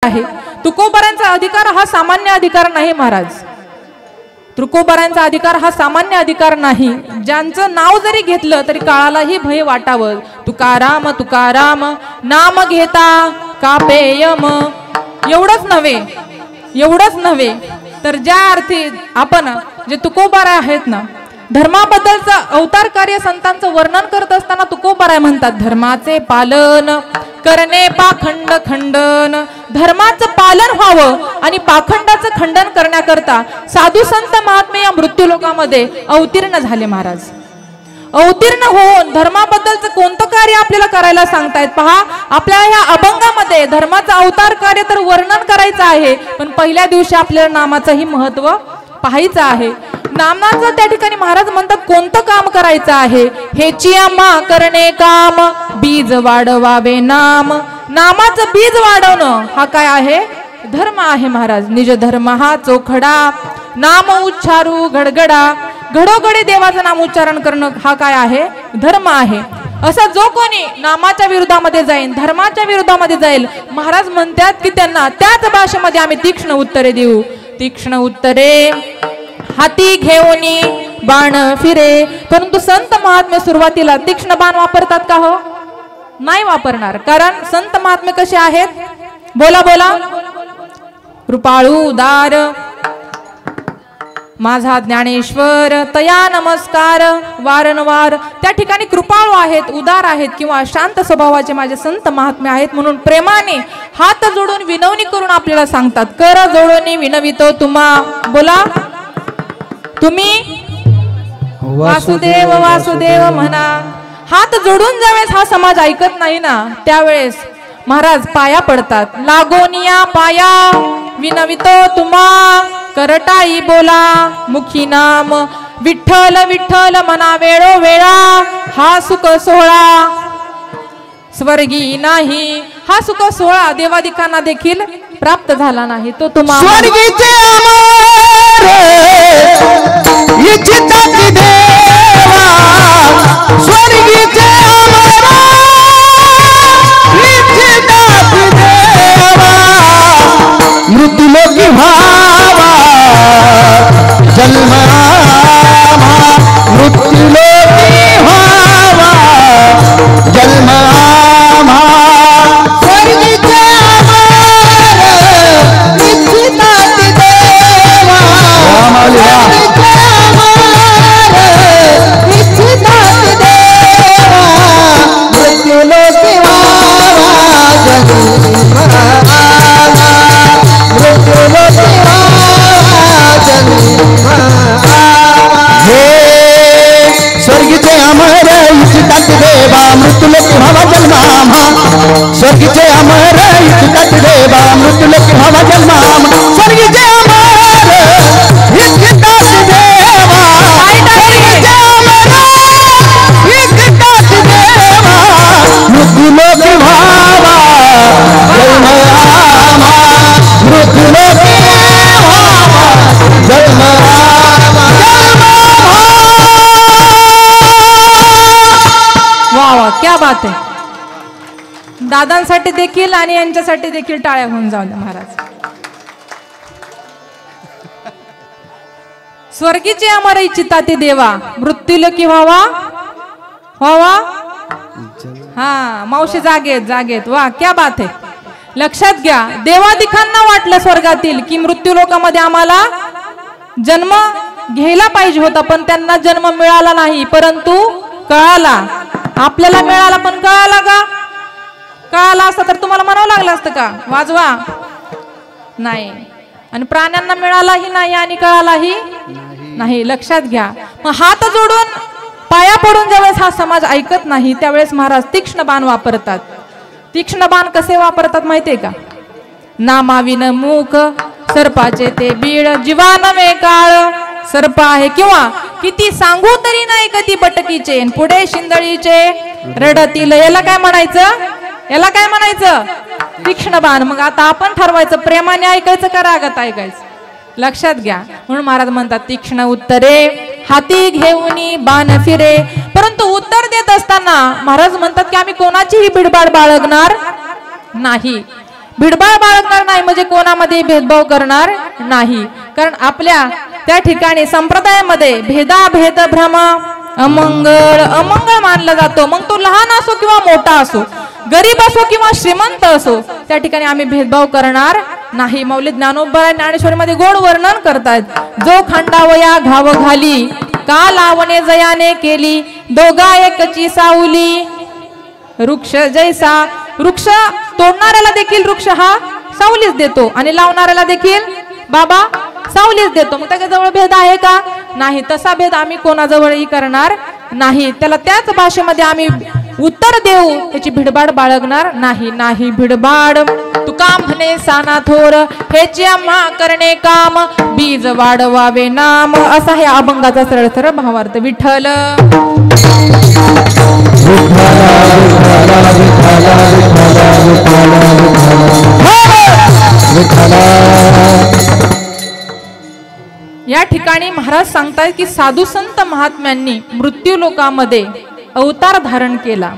आहे. तुकोबारांचा अधिकार हा सामान्य अधिकार नाही महाराज. तुकोबारांचा अधिकार हा सामान्य अधिकार नाही. ज्यांचं नाव जरी घेतलं तरी काळालाही भय वाटावं. तुकाराम तुकाराम नाम घेता कापे यम. एवढंच नव्हे तर ज्या अर्थी आपण जे तुकोबार आहेत ना, धर्माबद्दलचं अवतार कार्य संतांचं वर्णन करत असताना तुकोबाराय म्हणतात, धर्माचे पालन करणे पाखंड खंडन. धर्माचं पालन व्हावं आणि पाखंडाचं खंडन करण्याकरता साधू संत महात्मे या मृत्यूलोकामध्ये अवतीर्ण झाले महाराज. अवतीर्ण होऊन धर्माबद्दलचं कोणतं कार्य आपल्याला करायला सांगतायत पहा. आपल्या ह्या अभंगामध्ये धर्माचं अवतार कार्य तर वर्णन करायचं आहे, पण पहिल्या दिवशी आपल्याला नामाचंही महत्व पाहायचं आहे. नामाचं त्या ठिकाणी महाराज म्हणतात कोणतं काम करायचं आहे. हेची आम्हा करणे काम बीज वाढवावे नाम. नामाचं बीज वाढवणं हा काय आहे, धर्म आहे महाराज. निज धर्म हा चोखडा नाम उच्चारू घडगडा. घडोघडी देवाचं नाम उच्चारण करणं हा काय आहे, धर्म आहे. असं जो कोणी नामाच्या विरोधामध्ये जाईल, धर्माच्या विरोधामध्ये जाईल, महाराज म्हणतात की त्यांना त्याच भाषेमध्ये आम्ही तीक्ष्ण उत्तरे देऊ. तीक्ष्ण उत्तरे हाती घेऊनी बाण फिरे. परंतु संत महात्मे सुरुवातीला तीक्ष्ण बाण वापरतात का हो, नाही वापरणार. कारण संत महात्मे कसे आहेत, बोला बोला, कृपाळू उदार माझा ज्ञानेश्वर तया नमस्कार. वारंवार त्या ठिकाणी कृपाळू आहेत, उदार आहेत किंवा शांत स्वभावाचे माझे संत महात्मे आहेत. म्हणून प्रेमाने हात जोडून विनवणी करून आपल्याला सांगतात, कर जोडून विनवितो तुम्हा. बोला तुम्ही वासुदेव वासुदेव म्हणा. हात जोडून ज्यावेळेस हा समाज ऐकत नाही ना, त्यावेळेस महाराज पाया पडतात. लागोनिया पाया विनवितो तुम्हा. करटाई बोला मुखी नाम विठ्ठल विठ्ठल मना वेळो वेळा. हा सुख सोहळा स्वर्गी नाही. हा सुख सोहळा देवादिकांना देखील प्राप्त झाला नाही. तो तुम्हा स्वर्गीचे इच्छितात देवा. स्वर्गीचे इच्छितात देवा. मृत्यूलोकी व्हावा जन्म आम्हा. मृत्यूलोकी व्हावा जन्म आम्हा. स्वर्गीचे इच्छितात देवा. इच्छितात देवा. मृत्यूलोकी व्हावा जन्म आम्हा. मृत्यूलोकी व्हावा जन्म आम्हा. स्वर्गीचे अमर इच्छितात देवा. मृत्यूलोकी व्हावा जन्म आम्हा. स्वर्गीचे अमर इच्छितात देवा. मृत्यूलोकी व्हावा जन्म आम्हा. स्वर्गीचे अमर इच्छितात देवा. स्वर्गीचे अमर इच्छितात देवा. मृत्यूलोकी व्हावा जन्म आम्हा. मृत्यूलोकी व्हावा जन्म आम्हा. वा वा, क्या बात आहे. दादांसाठी देखील आणि यांच्यासाठी देखील टाळ्या होऊन जाऊ द्या महाराज. स्वर्गीचे अमर इच्छिता ते देवा. मृत्यूलोकी व्हावा व्हावा. हा मावशी जागेत जागेत. वा क्या बात आहे. लक्षात घ्या, देवादिकांना वाटलं स्वर्गातील की मृत्यूलोकामध्ये आम्हाला जन्म घ्यायला पाहिजे होता, पण त्यांना जन्म मिळाला नाही. परंतु कळाला, आपल्याला मिळाला. पण कळाला का, कळाला असता तर तुम्हाला म्हणावं लागलं असतं का वाजवा, नाही. आणि प्राण्यांना मिळालाही नाही आणि कळालाही नाही. लक्षात घ्या. मग हात जोडून पाया पडून ज्यावेळेस हा समाज ऐकत नाही, त्यावेळेस महाराज तीक्ष्ण बाण वापरतात. तीक्ष्ण बाण कसे वापरतात माहितीये का. नामाविन मूक सर्पाचे ते बीड. जीवा नवे काळ सर्प आहे किंवा किती सांगू तरी नाही कधी बटकीचे. पुढे शिंदळीचे रडतील. याला काय म्हणायचं, याला काय म्हणायचं, तीक्ष्ण बाण. मग आता आपण ठरवायचं प्रेमाने ऐकायचं का रागात ऐकायचं. लक्षात घ्या. म्हणून महाराज म्हणतात तीक्ष्ण उत्तरे हाती घेऊनी बाण फिरे. परंतु उत्तर देत असताना महाराज म्हणतात की आम्ही कोणाचीही बिडबाड बाळगणार नाही. बिडबाड बाळगणार नाही कोणामध्ये भेदभाव करणार नाही, कारण आपल्या त्या ठिकाणी संप्रदायामध्ये भेदाभेद भ्रम अमंगळ मानला जातो. मग तो लहान असो किंवा मोठा असो, गरीब असो किंवा श्रीमंत असो, त्या ठिकाणी आम्ही भेदभाव करणार नाही. मौली ज्ञानोबा ज्ञानेश्वरीमध्ये गोड वर्णन करतात. जो खंडावया घाव घाली का लावणे जयाने केली, दोघा एकची सावली वृक्ष जैसा. वृक्ष तोडणाऱ्याला देखील वृक्ष हा सावलीच देतो आणि लावणाऱ्याला देखील बाबा सावलीच देतो. मग त्याच्याजवळ भेद आहे का? नाही. तसा भेद आम्ही कोणाजवळही करणार नाही. त्याला त्याच भाषेमध्ये आम्ही उत्तर देऊ, त्याची भिडबाड बाळगणार नाही. नाही भिडबाड तुका म्हणे साना थोर, हेची आम्हा करणे काम, बीज वाढवावे नाम. असा हे अभंगाचा सरळ सरळ भावार्थ. विठ्ठल या ठिकाणी महाराज सांगतात की साधू संत महात्म्यांनी मृत्यू लोकामध्ये अवतार धारण केला.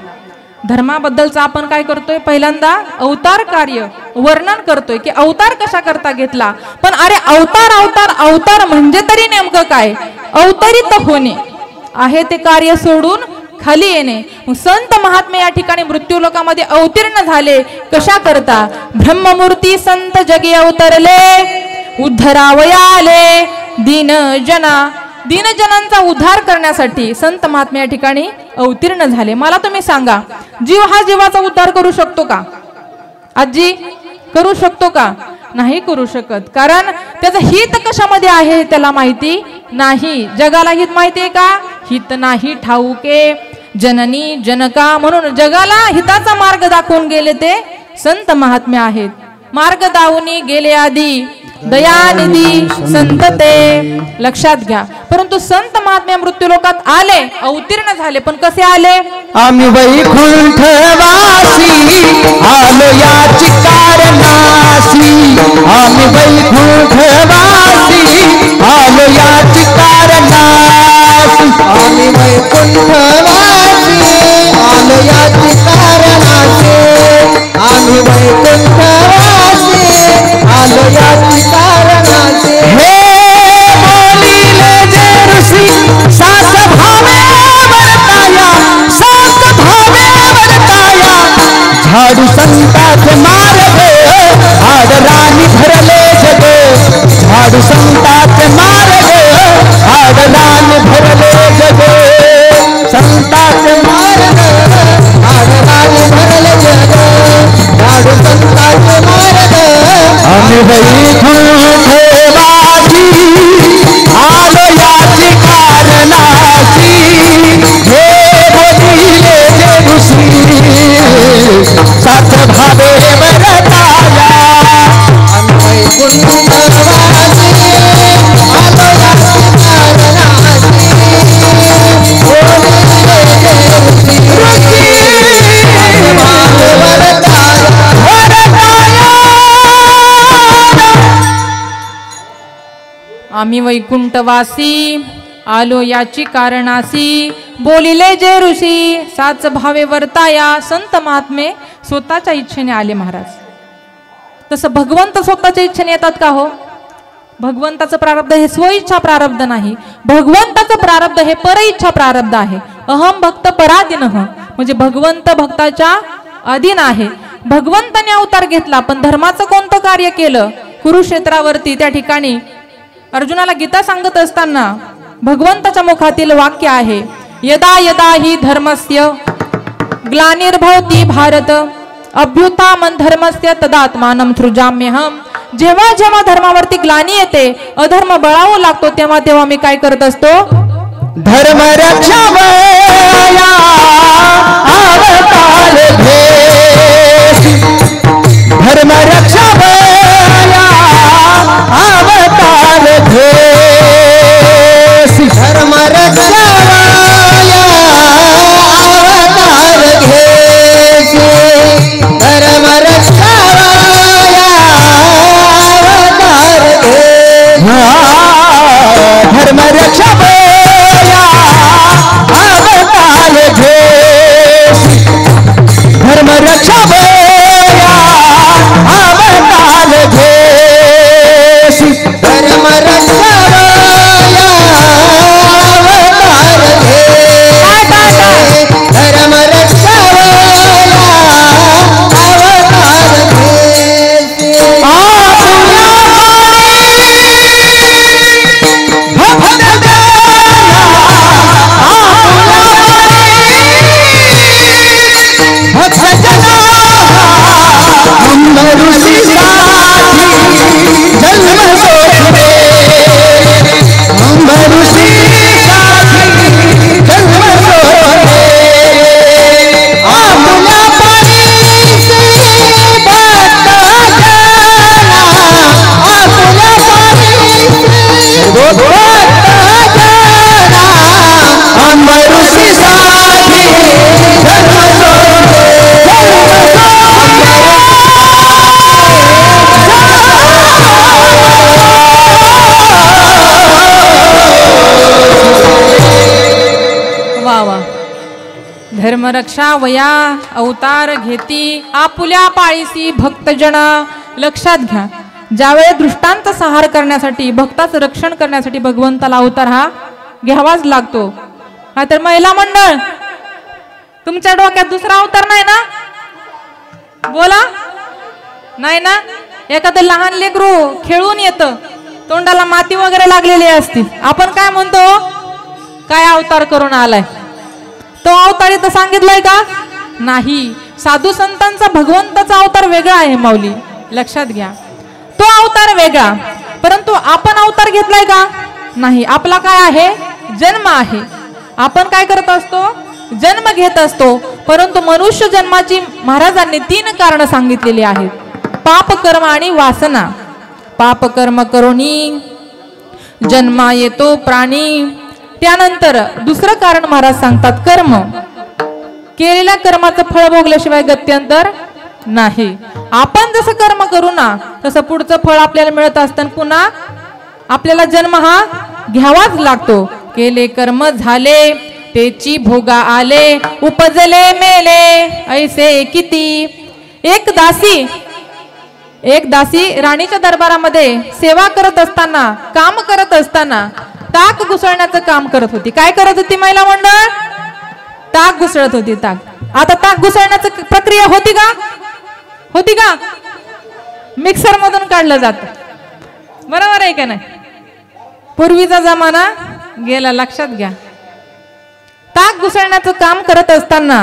धर्माबद्दलचा आपण काय करतोय? पहिल्यांदा अवतार कार्य वर्णन करतोय की अवतार कशा करता घेतला. पण अरे अवतार अवतार अवतार म्हणजे तरी नेमकं काय? अवतरित होणे आहे, ते कार्य सोडून खाली येणे. संत महात्मे या ठिकाणी मृत्यू लोकामध्ये अवतीर्ण झाले. कशा करता? ब्रह्ममूर्ती संत जगी अवतरले, उद्धरावयाले दीनजनांचा उद्धार करण्यासाठी संत महात्मे या ठिकाणी अवतीर्ण झाले. मला तुम्ही सांगा, जीव हा जीवाचा उद्धार करू शकतो का? आजी करू शकतो का? नाही करू शकत. कारण त्याचं हित कशामध्ये आहे त्याला माहिती नाही. जगाला हित माहिती आहे का? हित नाही ठाऊके जननी जनका. म्हणून जगाला हिताचा मार्ग दाखवून गेले ते संत महात्मे आहेत. मार्ग दावून गेले आधी दयानिधी संत ते, लक्षात घ्या. परंतु संत महात्मे मृत्यू लोकात आले, अवतीर्ण झाले. पण कसे आले? आम्ही वैकुंठवासी आलो याची कारणासी, आम्ही वैकुंठवासी आलो याची कारणासी, आम्ही वैकुंठवासी आलो याची कारणासी, आम्ही वैकुंठवासी आलो याची कारणासी. हे बोलिले जे ऋषी सात भावे वर्ताया, सात भावे वर्ताया, झाडू संताचे मार्ग आडराणी भरले जग, झाडू संताचे मार्ग आडराणी भरले जग, संताचे मार्ग आडराणी भरले जग, झाडू संताचे मार्ग. आम्ही वैकुंठवासी आलो याची कारणासी, हे बोलिले जे ऋषी सात भावे वर्ताया. आम्ही वैकुंठवासी आलो याची कारणासी, बोलिले जे ऋषी सात भावे वर्ताया. आम्ही वैकुंठवासी आलो याची कारणासी, बोलिले जे ऋषी साच भावे वर्ताया. संत महात्मे स्वतःच्या इच्छेने आले महाराज. तसं भगवंत स्वतःच्या इच्छेने येतात का हो? भगवंताचं प्रारब्ध हे स्वइच्छा प्रारब्ध नाही. भगवंताचं प्रारब्ध हे परइच्छा प्रारब्ध आहे. अहम भक्त पराधीनः, म्हणजे भगवंत भक्ताच्या अधीन आहे. भगवंताने अवतार घेतला, पण धर्माचं कोणतं कार्य केलं? कुरुक्षेत्रावरती त्या ठिकाणी अर्जुनाला गीता सांगत असताना भगवंताच्या मुखातील वाक्य आहे, यदा यदा हि धर्मस्य ग्लानिर्भवति भारत अभ्युत्थानं धर्मस्य तदात्मानं सृजाम्यहम्. जेव्हा जेव्हा धर्मावरती ग्लानी येते, अधर्म बळावू लागतो, तेव्हा तेव्हा मी काय करत असतो? धर्म रक्षावया अवतार घेसी, धर्म रक्षावया अवतार घेसी, धर्म रक्षावया अवतार घेसी, धर्म रक्षावया अवतार घेसी, धर्म रक्षावया अवतार घेसी, धर्म रक्षावया अवतार धर्मरक्षावया अवतार घेती आपुल्या पाळीसी भक्तजन. लक्षात घ्या, ज्यावेळेस दृष्टांत संहार करण्यासाठी भक्ताचं रक्षण करण्यासाठी भगवंताला अवतार हा घ्यावाच लागतो. तर महिला मंडळ, तुमच्या डोक्यात दुसरा अवतार नाही ना? बोला, नाही ना? एखादं लहान लेकरू खेळून येतं, तोंडाला माती वगैरे लागलेली असते, आपण काय म्हणतो? काय अवतार करून आलाय? तो अवतार इथं सांगितलंय का? नाही. साधू संतांचा भगवंताचा अवतार वेगळा आहे माऊली, लक्षात घ्या. तो अवतार वेगळा, परंतु आपण अवतार घेतलाय का? नाही. आपला काय आहे? जन्म आहे. आपण काय करत असतो? जन्म घेत असतो. परंतु मनुष्य जन्माची महाराजांनी 3 कारण सांगितलेली आहेत: पाप कर्म आणि वासना. पाप कर्म करुणी जन्मा येतो प्राणी. त्यानंतर दुसरं कारण महाराज सांगतात, कर्म. केलेल्या कर्माचं फळ भोगल्याशिवाय गत्यंतर नाही. आपण जसं कर्म करू ना तसं पुढचं फळ आपल्याला मिळत असतं, पुन्हा आपल्याला जन्म हा घ्यावाच लागतो. केले कर्म झाले तेची भोगा आले, उपजले मेले ऐसे किती. एक दासी राणीच्या दरबारामध्ये सेवा करत असताना, काम करत असताना ताक घुसळण्याचं काम करत होती. काय करत होती महिला मंडळ? ताक घुसळत होती. ताक. आता ताक घुसळण्याची प्रक्रिया होती का? होती का? मिक्सर मधून काढलं जात. बरोबर आहे का नाही? पूर्वीचा जमाना गेला, लक्षात घ्या. ताक घुसळण्याचं काम करत असताना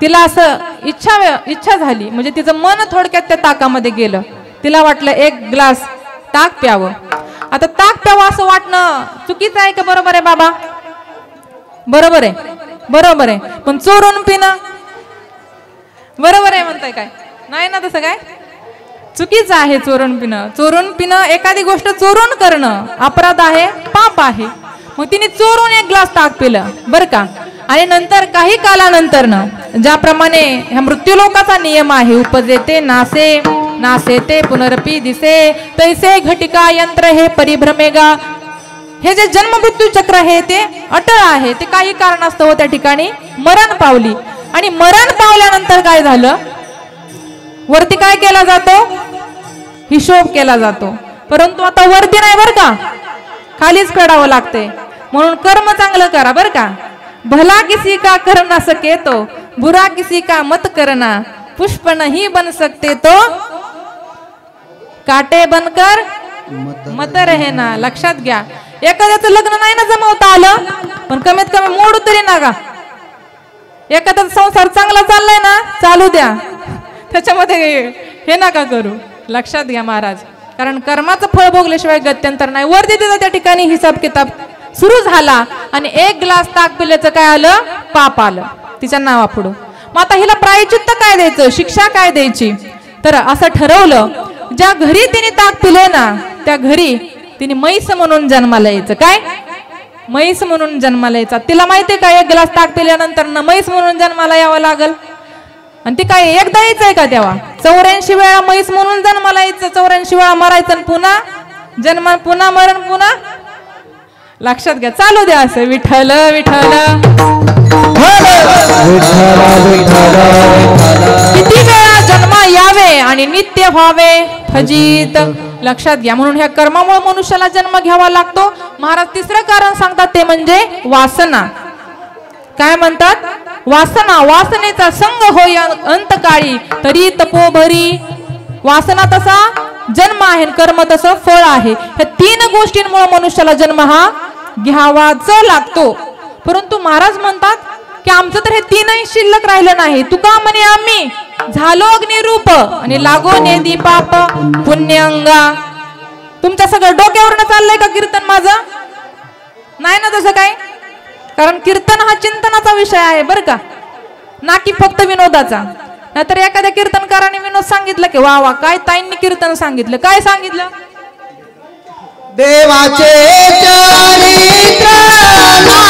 तिला असं इच्छा झाली, म्हणजे तिचं मन थोडक्यात त्या ताकामध्ये गेलं. तिला वाटलं 1 ग्लास ताक प्यावं. आता ताक प्यावं असं वाटणं चुकीचं आहे का बरोबर आहे बाबा? बरोबर आहे, बरोबर आहे. पण चोरून पिणं बरोबर आहे म्हणताय काय? नाही ना, तसं काय चुकीचं आहे. चोरून पिणं, एखादी गोष्ट चोरून करणं अपराध आहे, पाप आहे. मग तिने चोरून 1 ग्लास ताक पिलं बरं का. आणि नंतर काही कालानंतर ज्याप्रमाणे ह्या मृत्यूलोकाचा नियम आहे, उपजेते नासे, नासे ते पुनरपी दिसे, तैसे घटिका यंत्र हे परिभ्रमेगा. हे जे जन्म मृत्यू चक्र आहे ते अटळ आहे. ते काही कारणास्तव त्या ठिकाणी मरण पावली. आणि मरण पावल्यानंतर काय झालं? वरती काय केला जातो? हिशोब केला जातो. परंतु आता वरती नाही बरं का, खालीच फेडावं लागते. म्हणून कर्म चांगलं करा बरं का. भला किसी का कर ना सके तो बुरा किसी का मत करना, पुष्प नहीं बन सकते तो काटे बनकर मत रहे ना. लक्षात घ्या, एखाद्याचं लग्न नाही ना जमवता आलं, पण कमीत कमी मोडू तरी नका. एखादा संसार चांगला चाललाय ना, चालू द्या, त्याच्यामध्ये हे नका करू. लक्षात घ्या महाराज, कारण कर्माचं फळ भोगल्याशिवाय गत्यंतर नाही. वरती तिथं त्या ठिकाणी हिसाब किताब सुरू झाला आणि 1 ग्लास ताक पिल्याचं काय आलं? पाप आलं तिच्या नावापुढं. मग आता हिला प्रायचित्त काय द्यायचं, शिक्षा काय द्यायची? तर असं ठरवलं, ज्या घरी तिने ताक पिले ना त्या घरी तिने म्हैस म्हणून जन्माला यायचं. काय? म्हैस म्हणून जन्माला यायचा. तिला माहितीये का 1 ग्लास ताक पिल्यानंतर ना म्हैस म्हणून जन्माला यावं लागल. आणि ती काय एकदा यायचंय का? तेव्हा 84 वेळा म्हैस म्हणून जन्माला यायचं, 84 वेळा मरायचं, पुन्हा जन्म, पुन्हा मरण, पुन्हा. लक्षात घ्या, चालू द्या असं विठ्ठल विठ्ठल. किती वेळा जन्म यावे आणि नित्य व्हावे फजित. लक्षात घ्या, म्हणून ह्या कर्मामुळे मनुष्याला जन्म घ्यावा लागतो. महाराज 3रं कारण सांगतात ते म्हणजे वासना. काय म्हणतात? वासना. वासनेचा संग होय अंतकाळी तरी तपोभरी. वासना तसा जन्म आहे, कर्म तसं फळ आहे. ह्या 3 गोष्टींमुळे मनुष्याला जन्म हा घ्यावाच लागतो. परंतु महाराज म्हणतात की आमचं तर हे 3ही शिल्लक राहिलं नाही. तुका म्हणे आम्ही झालो अग्निरूप आणि लागो नेदी पाप पुण्यंगा. तुमच्या सगळं डोक्यावरनं चाललंय का कीर्तन माझं? नाही ना तसं काय. कारण कीर्तन हा चिंतनाचा विषय आहे बरं का, ना की फक्त विनोदाचा. नाहीतर एखाद्या कीर्तनकाराने विनोद सांगितलं की वा वा, काय ताईंनी कीर्तन सांगितलं. काय सांगितलं? देवाचे चरित्र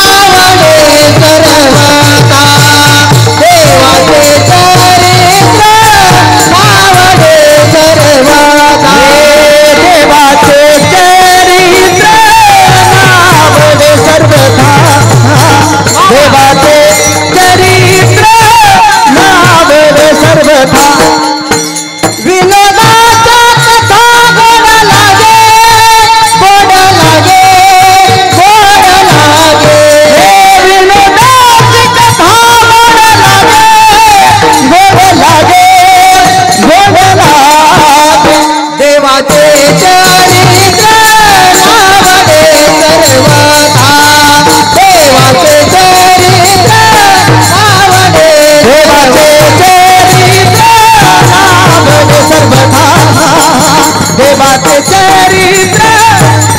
नावडे सर्वता, देवाचे चरित्र नावडे सर्वता, देवाचे चरित्र नावडे सर्वता, देवाचे चरित्र देवाचे चरित्र नावडे सर्वथा देवाचे चरित्र नावडे देवाचे चरित्र नावडे सर्वथा देवाचे चरित्र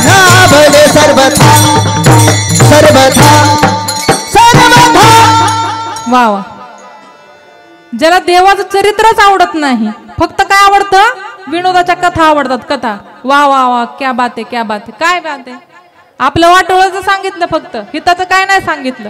नावडे सर्वथा सर्वथा सर्वथा वा वा ज्याला देवाचं चरित्रच आवडत नाही फक्त काय आवडतं विनोदाच्या कथा आवडतात कथा वा वा वा क्या बात आहे क्या बात आहे काय बात आहे आपलं वाटोळचं सांगितलं फक्त हिताचं काय नाही सांगितलं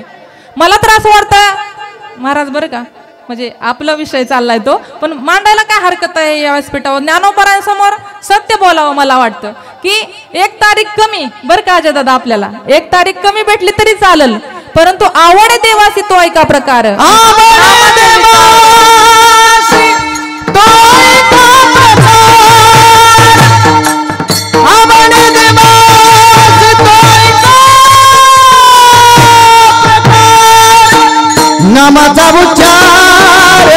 मला तर असं वाटतं महाराज बरं का म्हणजे आपला विषय चाललाय तो पण मांडायला काय हरकत आहे या व्यासपीठावर ज्ञानोबरांसमोर सत्य बोलावं मला वाटतं की 1 तारीख कमी बरं का अजय दादा आपल्याला 1 तारीख कमी भेटली तरी चालेल परंतु आवड देवासी तो ऐका प्रकार नामाचा उच्चार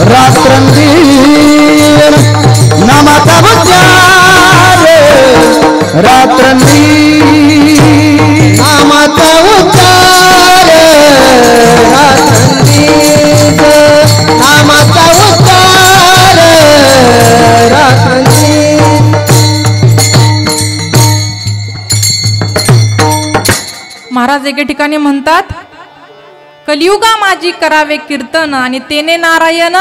रात्रंदिन नामाचा उच्चार रात्रंदिन नामाचा उच्चार रात्रंदिन नामाचा उच्चार रात्रंदिन महाराज एके ठिकाणी म्हणतात कलियुगा माझी करावे कीर्तन आणि तेने नारायण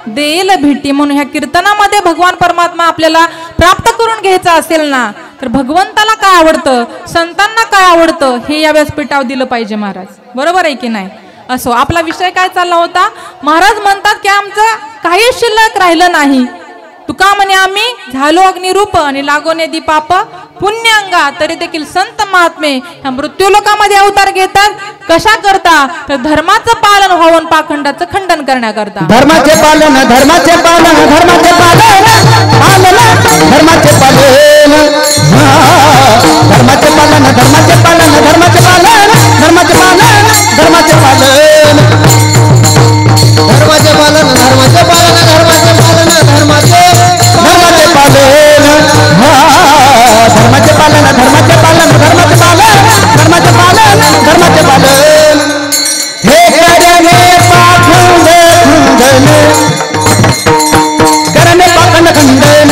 देईल भेटी म्हणून ह्या कीर्तनामध्ये भगवान परमात्मा आपल्याला प्राप्त करून घ्यायचा असेल ना तर भगवंताला काय आवडतं संतांना काय आवडतं हे या व्यासपीठावर दिलं पाहिजे महाराज बरोबर आहे की नाही असो आपला विषय काय चालला होता महाराज म्हणतात की आमचं काही शिल्लक राहिलं नाही तुका म्हणे आम्ही झालो अग्निरूप आणि लागोने दीपाप पुण्यांगा तरी देखील संत महात्मे ह्या मृत्यूलोकामध्ये अवतार घेतात कशा करता तर धर्माचं पालन व्हावं पाखंडाचं खंडन करण्याकरता धर्माचे पालन धर्माचे पालन धर्माचे पालन पालन धर्माचे पालन धर्माचे पालन धर्माचे पालन धर्माचे पालन धर्माचे पालन धर्माचे पालन धर्माचे पालन धर्माचे पालन धर्माचे पालन धर्माचे धर्माचे पालन धर्माचे पालन धर्माचे पालन धर्माचे पालन धर्माचे पालन धर्माचे पालन हे करणे पाखंड खंडन करणे पाखंड खंडन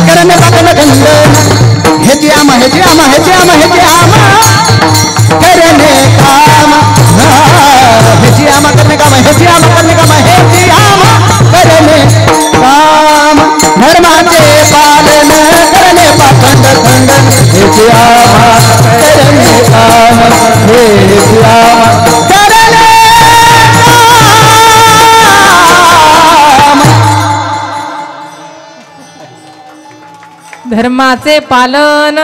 करणे पाखंड खंडन हेची आमा हेची आमा हेची आमा हेची आमा करणे काम हेची आमा करणे काम हेची आमा करणे काम हेची आमा करणे काम धर्माचे पालन करणे पाखंड खंडन हेची आमा करणे काम हेची आमा करणे धर्माचे पालन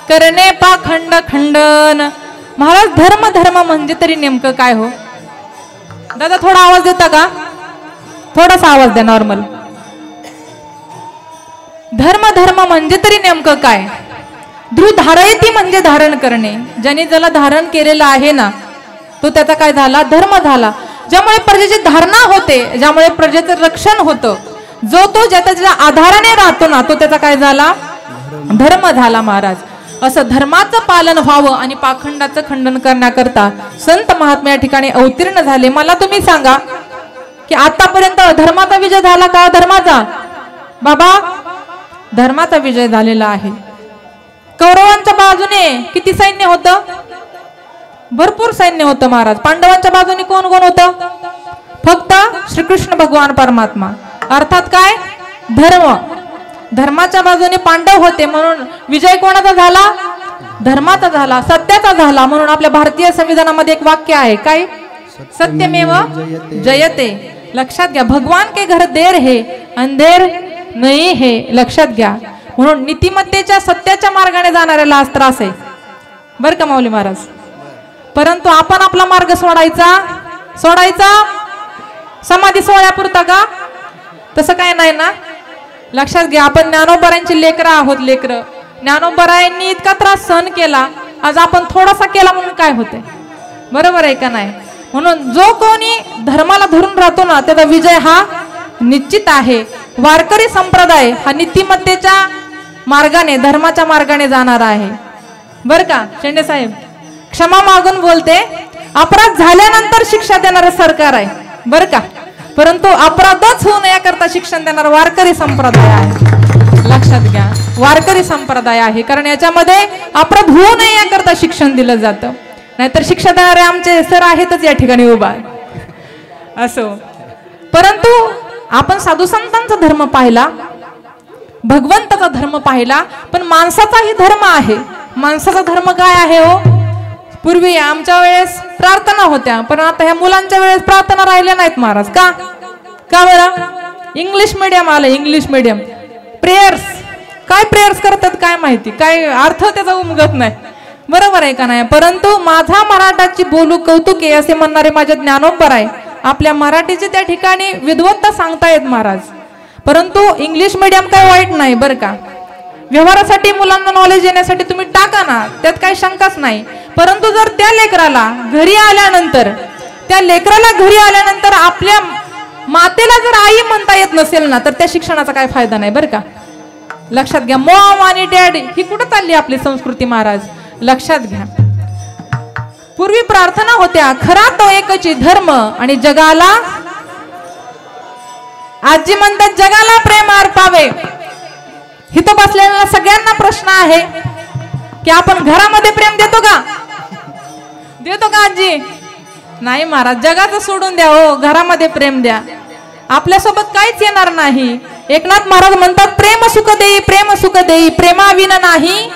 करणे पाखंड खंडन महाराज धर्म धर्म म्हणजे तरी नेमकं काय हो दादा थोडा आवाज देता का थोडासा आवाज द्या नॉर्मल धर्म धर्म म्हणजे तरी नेमकं काय धारयती म्हणजे धारण करणे ज्याने ज्याला धारण केलेलं आहे ना तो त्याचा काय झाला धर्म झाला ज्यामुळे प्रजेची धारणा होते ज्यामुळे प्रजेचं रक्षण होतं जो तो ज्याच्या आधाराने राहतो ना तो त्याचा काय झाला धर्म झाला महाराज असं धर्माचं पालन व्हावं आणि पाखंडाचं खंडन करण्याकरता संत महात्मा या ठिकाणी अवतीर्ण झाले मला तुम्ही सांगा की आतापर्यंत धर्माचा विजय झाला का धर्माचा बाबा धर्माचा विजय झालेला आहे कौरवांच्या बाजूने किती सैन्य होतं भरपूर सैन्य होतं महाराज पांडवांच्या बाजूने कोण कोण होतं फक्त श्रीकृष्ण भगवान परमात्मा अर्थात काय धर्म धर्माच्या बाजूने पांडव होते म्हणून विजय कोणाचा झाला धर्माचा झाला सत्याचा झाला म्हणून आपल्या भारतीय संविधानामध्ये एक वाक्य आहे काय सत्यमेव जयते लक्षात घ्या भगवान के घर देर है अंधेर नाही हे लक्षात घ्या म्हणून नीतिमत्तेच्या सत्याच्या मार्गाने जाणाऱ्याला आज त्रास आहे बर का माऊली महाराज परंतु आपण आपला मार्ग सोडायचा समाधी सोहळ्यापुरता का तसं काय नाही ना लक्षात घ्या आपण ज्ञानोबरांची लेकरं आहोत लेकरं ज्ञानोबरायांनी इतका त्रास सहन केला आज आपण थोडासा केला म्हणून काय होते बरोबर आहे का नाही म्हणून जो कोणी धर्माला धरून राहतो ना त्याचा विजय हा निश्चित आहे वारकरी संप्रदाय हा नीतिमत्तेच्या मार्गाने, धर्माच्या मार्गाने जाणार आहे बर का. शेंडे साहेब क्षमा मागून बोलते, अपराध झाल्यानंतर शिक्षा देणारं सरकार आहे बर का, परंतु अपराधच होऊ नये करता शिक्षण देणारा वारकरी संप्रदाय आहे. लक्षात घ्या, वारकरी संप्रदाय आहे, कारण याच्यामध्ये अपराध होऊ नये याकरता शिक्षण दिलं जातं. नाहीतर शिक्षा देणारे आमचे सर आहेतच या ठिकाणी उभा असो. परंतु आपण साधू संतांचा धर्म पाहिला, भगवंताचा धर्म पाहिला, पण माणसाचाही धर्म आहे. माणसाचा धर्म काय आहे हो? पूर्वी आमच्या वेळेस प्रार्थना होत्या, पण आता ह्या मुलांच्या वेळेस प्रार्थना राहिल्या नाहीत महाराज. का बरं? इंग्लिश मीडियम आलं, इंग्लिश मीडियम. प्रेयर्स, काय प्रेयर्स करतात काय माहिती, काय अर्थ त्याचा उमगत नाही. बरोबर आहे का नाही? परंतु माझा मराठाची बोलू कौतुके असे म्हणणारे माझे ज्ञानोबर आहे. आपल्या मराठीचे त्या ठिकाणी विद्वत्ता सांगतायत महाराज. परंतु इंग्लिश मीडियम काय वाईट नाही बरं का. व्यवहारासाठी मुलांना नॉलेज येण्यासाठी तुम्ही टाका ना, त्यात काही शंकाच नाही. परंतु जर त्या लेकराला घरी आल्यानंतर आपल्या मातेला जर आई म्हणता येत नसेल ना, तर त्या शिक्षणाचा काय फायदा नाही बरं का. लक्षात घ्या, मॉम आणि डॅड ही कुठं चालली आपली संस्कृती महाराज. लक्षात घ्या, पूर्वी प्रार्थना होत्या, खरा तो एकची धर्म आणि जगाला, आजी म्हणतात जगाला प्रेम अर्पावे. इथं बसलेल्या सगळ्यांना प्रश्न आहे की आपण घरामध्ये प्रेम देतो का आजी? नाही महाराज, जगाचं सोडून द्या हो, घरामध्ये प्रेम द्या. आपल्यासोबत काहीच येणार नाही. एकनाथ महाराज म्हणतात, प्रेम सुख देई प्रेमाविना नाही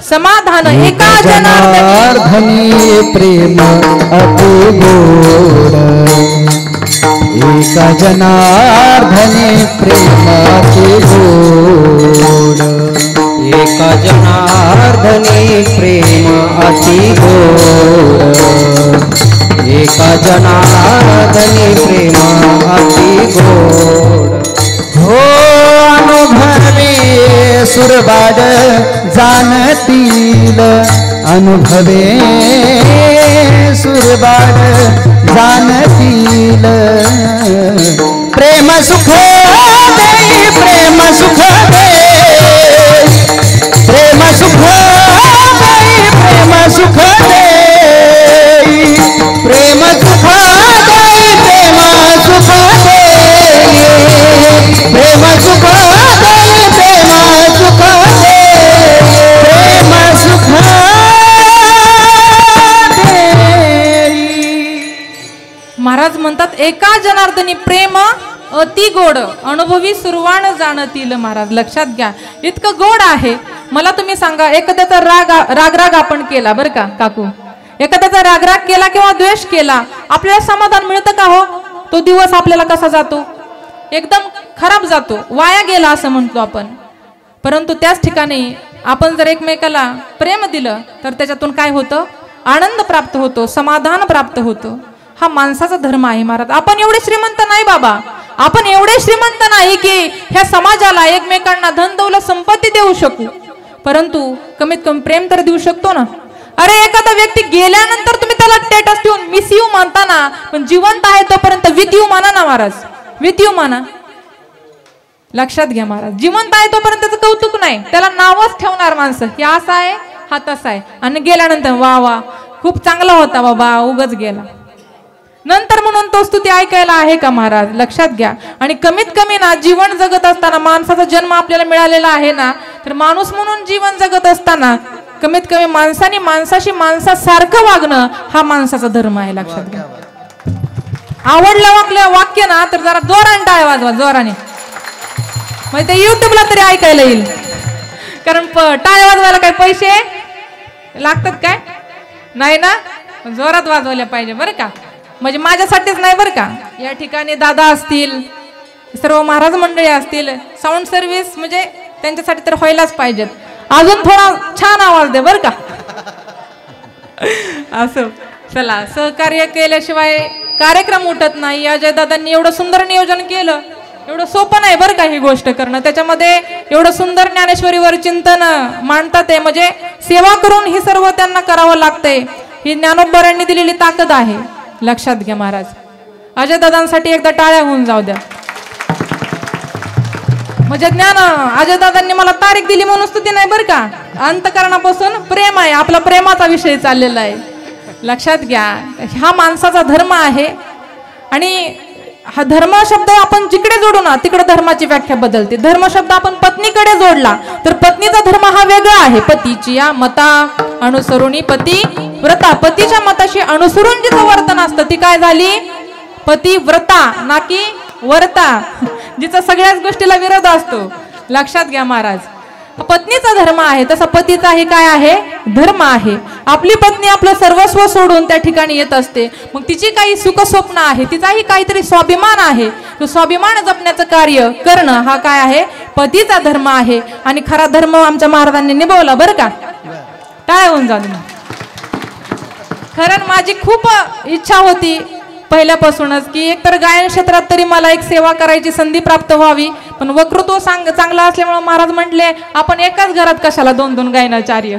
समाधान. एका जनार्दनी प्रेम अति गोड, एका जनार्दनी प्रेम अति गोड, एका जनार्दनी प्रेम अति गोड, एका जनार्दनी प्रेम अति गोड. हो अनुभवे सुरबाड जाणतील, अनुभवे सुरबाड जाणतील. प्रेम सुख देई प्रेम सुख देई, प्रेम सुख देई प्रेम सुख देई, प्रेम सुख देई प्रेम सुख देई, प्रेम सुख देई प्रेम सुख देई, प्रेम सुख महाराज म्हणतात एका जनार्दनी प्रेम अति गोड, अनुभवी सुरवाण जाणतील. महाराज लक्षात घ्या, इतकं गोड आहे. मला तुम्ही सांगा, एखाद्याचा राग आपण केला बरं का काकू, एखाद्याचा राग केला किंवा द्वेष केला, आपल्याला समाधान मिळतं का हो? तो दिवस आपल्याला कसा जातो? एकदम खराब जातो, वाया गेला असं म्हणतो आपण. परंतु त्याच ठिकाणी आपण जर एकमेकाला प्रेम दिलं तर त्याच्यातून काय होतं? आनंद प्राप्त होतो, समाधान प्राप्त होतं. हा माणसाचा धर्म आहे महाराज. आपण एवढे श्रीमंत नाही बाबा, आपण एवढे श्रीमंत नाही की ह्या समाजाला एकमेकांना धन दौलत संपत्ती देऊ शकू, परंतु कमीत कमी प्रेम तर देऊ शकतो ना. अरे एखादा व्यक्ती गेल्यानंतर तुम्ही त्याला स्टेटस ठेवून मिस यू मानता ना, पण जिवंत आहे तोपर्यंत विथ यू माना ना महाराज, विथ यू माना. लक्षात घ्या महाराज, जिवंत आहे तोपर्यंत त्याचं कौतुक नाही, त्याला नावच ठेवणार माणसं, हे असं आहे हा तसा आहे, आणि गेल्यानंतर वा वा खूप चांगला होता बाबा, उगाच गेला नंतर म्हणून तो स्तुती ऐकायला आहे का महाराज? लक्षात घ्या. आणि कमीत कमी ना जीवन जगत असताना, माणसाचा जन्म आपल्याला मिळालेला आहे ना, तर माणूस म्हणून जीवन जगत असताना कमीत कमी माणसाने माणसाशी माणसासारखं वागणं हा माणसाचा धर्म आहे. लक्षात घ्या. आवडलं वाक्य ना तर जरा जोराने टाळ्या वाजवा, जोराने, म्हणजे ते युट्यूबला तरी ऐकायला येईल. कारण टाळ्या वाजवायला काय पैसे लागतात काय? नाही ना, जोरात वाजवल्या पाहिजे बरं का. म्हणजे माझ्यासाठीच नाही बरं का, या ठिकाणी दादा असतील, सर्व महाराज मंडळी असतील, साऊंड सर्व्हिस म्हणजे त्यांच्यासाठी तर व्हायलाच पाहिजेत. अजून थोडा छान आवाज दे बरं का. असं चला, सहकार्य केल्याशिवाय कार्यक्रम उठत नाही. अजय दादांनी एवढं सुंदर नियोजन केलं, एवढं सोपं नाही बरं का ही गोष्ट करणं. त्याच्यामध्ये एवढं सुंदर ज्ञानेश्वरीवर चिंतन मांडतात ते, म्हणजे सेवा करून ही सर्व त्यांना करावं लागतंय. ही ज्ञानोबरांनी दिलेली ताकद आहे. लक्षात घ्या महाराज. अजय दादांसाठी एकदा टाळ्या होऊन जाऊ द्या. म्हणजे ज्ञान अजयदादांनी मला तारीख दिली म्हणून स्तुती नाही बरं का, अंतकरणापासून प्रेम आहे, आपला प्रेमाचा विषय चाललेला आहे. लक्षात घ्या, हा माणसाचा धर्म आहे. आणि हा धर्म शब्द आपण जिकडे जोडू ना तिकडे धर्माची व्याख्या बदलते. धर्म शब्द आपण पत्नीकडे जोडला तर पत्नीचा धर्म हा वेगळा आहे. पतीची या मता अनुसरुणी पती व्रता, पतीच्या मताशी अनुसरून जिचं वर्तन असतं ती काय झाली पतिव्रता, ना की वर्ता, जिचा सगळ्याच गोष्टीला विरोध असतो. लक्षात घ्या महाराज, पत्नीचा धर्म आहे तसा पतीचाही काय आहे धर्म आहे. आपली पत्नी आपलं सर्वस्व सोडून त्या ठिकाणी येत असते. मग तिची काही सुख स्वप्न आहे, तिचाही काहीतरी स्वाभिमान आहे. तो स्वाभिमान जपण्याचं कार्य करणं हा काय आहे पतीचा धर्म आहे. आणि खरा धर्म आमच्या महाराजांनी निभावला बरं का. काय होऊन जाऊ खरं माझी खूप इच्छा होती पहिल्यापासूनच की एकतर गायन क्षेत्रात तरी मला एक सेवा करायची संधी प्राप्त व्हावी. पण वक्तृत्व चांगला असल्यामुळे महाराज म्हटले आपण एकाच घरात कशाला 2-2 गायनाचार्य,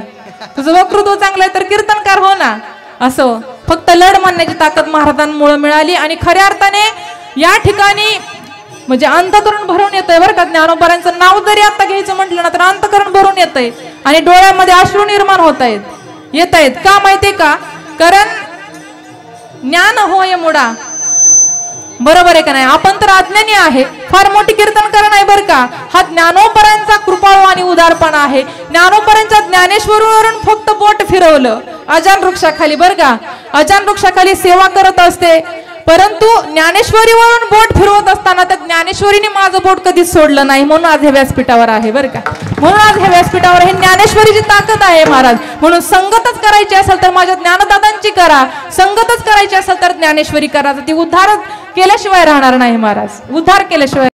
तुझं वक्तृत्व चांगलं आहे तर कीर्तनकार हो ना. असं फक्त लढ मानण्याची ताकद महाराजांमुळे मिळाली. आणि खऱ्या अर्थाने या ठिकाणी म्हणजे अंतकरण भरून येतंय बरं का. ज्ञानोबारांचं नाव जरी आता घ्यायचं म्हटलं ना तर अंतकरण भरून येतंय आणि डोळ्यामध्ये अश्रू निर्माण होत आहेत. का माहितीये का, कारण ज्ञान होय मुडा, बरोबर आहे का नाही. आपण तर अज्ञानी आहे, फार मोठी कीर्तनकार नाही बरं का. हा ज्ञानोबरांचा कृपाळू आणि उदारपणा आहे. ज्ञानोबरांच्या ज्ञानेश्वरीवरून फक्त बोट फिरवलं अजान वृक्षाखाली बरं का. अजान वृक्षाखाली सेवा करत असते, परंतु ज्ञानेश्वरीवरून बोट फिरवत असताना त्या ज्ञानेश्वरीने माझं बोट कधीच सोडलं नाही. म्हणून आज हे व्यासपीठावर आहे बरं का. म्हणून आज हे व्यासपीठावर हे ज्ञानेश्वरीची ताकद आहे महाराज. म्हणून संगतच करायची असेल तर माझ्या ज्ञानदादांची करा, संगतच करायची असेल तर ज्ञानेश्वरी करा. ती उद्धार केल्याशिवाय राहणार नाही महाराज, उद्धार केल्याशिवाय